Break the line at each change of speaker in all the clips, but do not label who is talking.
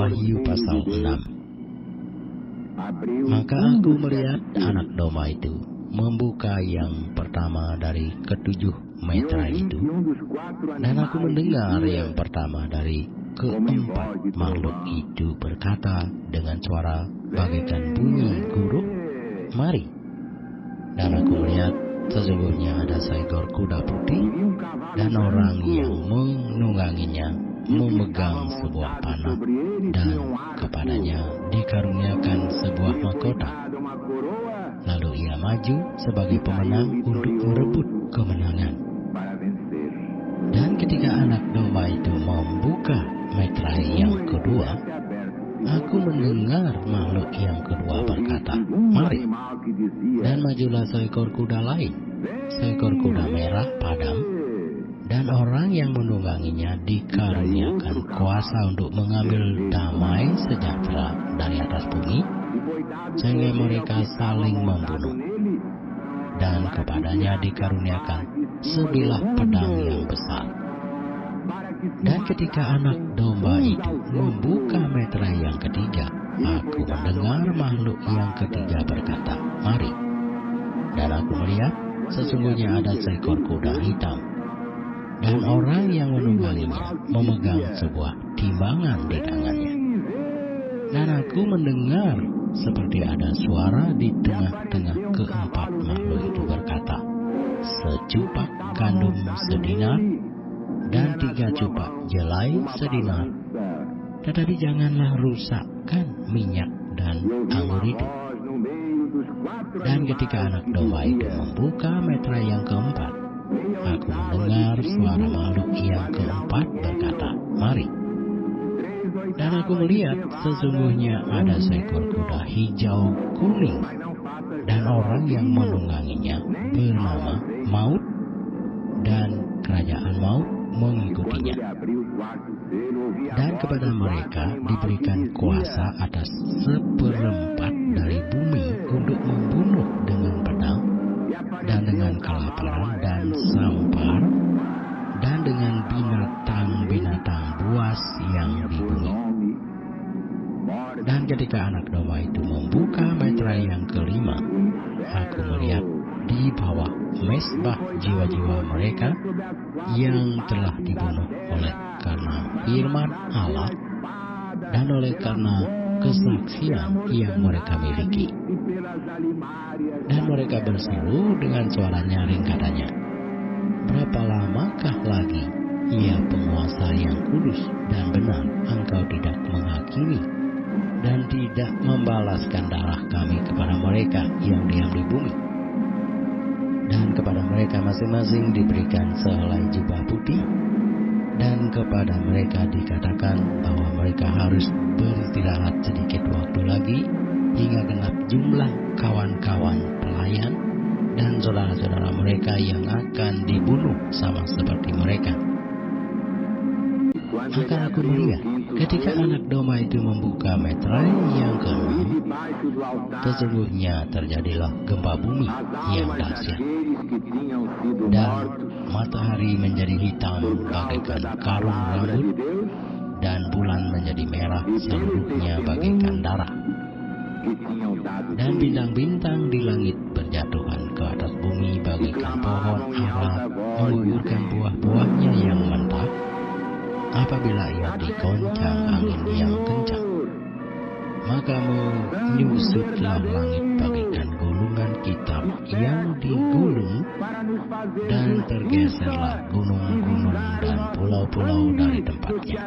Wahyu pasal 6. Maka aku melihat anak domba itu membuka yang pertama dari ketujuh meterai itu, dan aku mendengar yang pertama dari keempat makhluk itu berkata dengan suara bagaikan bunyi guruk, "Mari." Dan aku melihat sesungguhnya ada seekor kuda putih, dan orang yang menungganginya memegang sebuah panah, dan kepadanya dikaruniakan sebuah mahkota. Lalu ia maju sebagai pemenang untuk merebut kemenangan. Dan ketika anak domba itu membuka meterai yang kedua, aku mendengar makhluk yang kedua berkata, "Mari." Dan majulah seekor kuda lain, seekor kuda merah padam, dan orang yang menungganginya dikaruniakan kuasa untuk mengambil damai sejahtera dari atas bumi, sehingga mereka saling membunuh. Dan kepadanya dikaruniakan sebilah pedang yang besar. Dan ketika anak domba itu membuka meterai yang ketiga, aku mendengar makhluk yang ketiga berkata, "Mari." Dan aku melihat sesungguhnya ada seekor kuda hitam, dan orang yang menungganginya memegang sebuah timbangan di tangannya. Dan aku mendengar seperti ada suara di tengah-tengah keempat makhluk itu berkata, "Secupak gandum sedinar, dan 3 cupak jelai sedinar. Tetapi janganlah rusakkan minyak dan anggur itu." Dan ketika anak domba itu membuka meterai yang keempat, aku mendengar suara makhluk yang keempat berkata, "Mari." Dan aku melihat sesungguhnya ada seekor kuda hijau kuning, dan orang yang menungganginya bernama Maut, dan kerajaan maut mengikutinya. Dan kepada mereka diberikan kuasa atas 1/4 dari bumi untuk membunuh dengan pedang, dan dengan kelaparan dan sampar, dan dengan binatang-binatang buas yang di bumi. Dan ketika anak domba itu membuka meterai yang kelima, aku melihat di bawah mezbah jiwa-jiwa mereka yang telah dibunuh oleh karena firman Allah dan oleh karena kesaksian yang mereka miliki. Dan mereka berseru dengan suara nyaring katanya, "Berapa lamakah lagi, ya penguasa yang kudus dan benar, engkau tidak menghakimi dan tidak membalaskan darah kami kepada mereka yang diam di bumi?" Dan kepada mereka masing-masing diberikan sehelai jubah putih, dan kepada mereka dikatakan bahwa mereka harus beristirahat sedikit waktu lagi, hingga genap jumlah kawan-kawan pelayan dan saudara-saudara mereka yang akan dibunuh sama seperti mereka. Maka aku melihat ketika anak domba itu membuka meterai yang ke-6, sesungguhnya terjadilah gempa bumi yang dahsyat, dan matahari menjadi hitam bagaikan karung rambut, dan bulan menjadi merah seluruhnya bagaikan darah. Dan bintang-bintang di langit berjatuhan ke atas bumi bagaikan pohon ara menggugurkan buah-buahnya yang mentah apabila ia digoncang angin yang kencang. Maka menyusutlah langit bagaikan gulungan kitab yang digulung, dan tergeserlah gunung-gunung dan pulau-pulau dari tempatnya.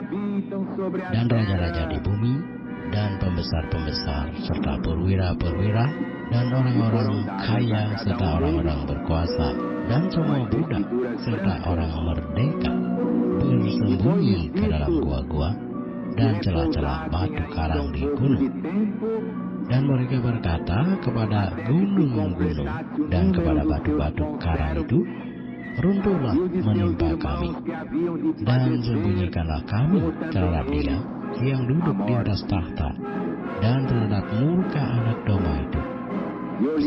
Dan raja-raja di bumi, dan pembesar-pembesar, serta perwira-perwira, dan orang-orang kaya, serta orang-orang berkuasa, dan semua budak, serta orang merdeka, bersembunyi ke dalam gua-gua dan celah-celah batu karang di gunung. Dan mereka berkata kepada gunung-gunung dan kepada batu-batu karang itu, "Runtuhlah menimpa kami, dan sembunyikanlah kami terhadap Dia yang duduk di atas tahta, dan terhadap murka anak domba itu.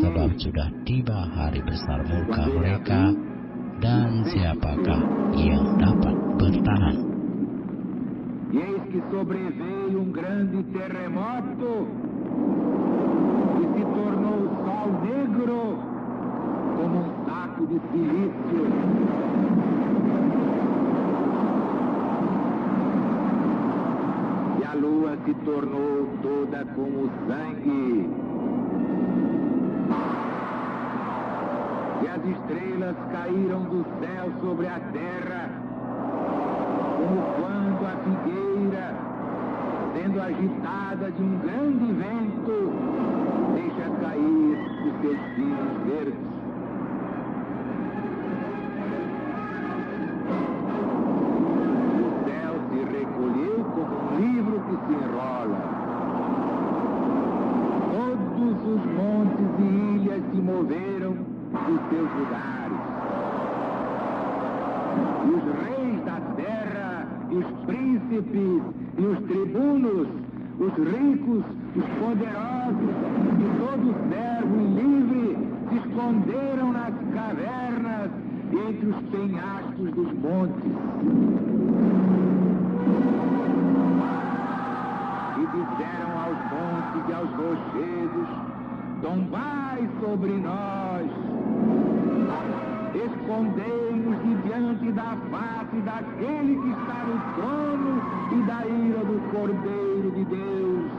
Sebab sudah tiba hari besar murka mereka, dan siapakah yang dapat bertahan?"
grande terremoto e se tornou o sol negro como um saco de silício. E a lua se tornou toda como sangue. E as estrelas caíram do céu sobre a terra, como quando a figueira, sendo agitada de um grande vento, deixa cair os seus fios verdes. O céu se recolheu como um livro que se enrola. Todos os montes e ilhas se moveram dos seus lugares. E os reis da terra, e os príncipes, e os tribunos, os ricos, os poderosos, e todo servo e livre se esconderam nas cavernas entre os penhascos dos montes. E disseram aos montes e aos rochedos: tombai sobre nós, escondei-nos de diante da face daquele que está no trono e da ira do Cordeiro de Deus.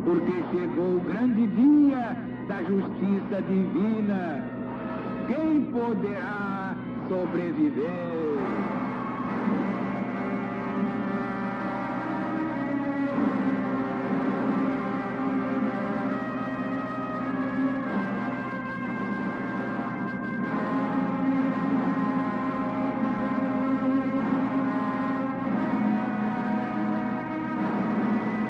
Porque chegou o grande dia da justiça divina. Quem poderá sobreviver?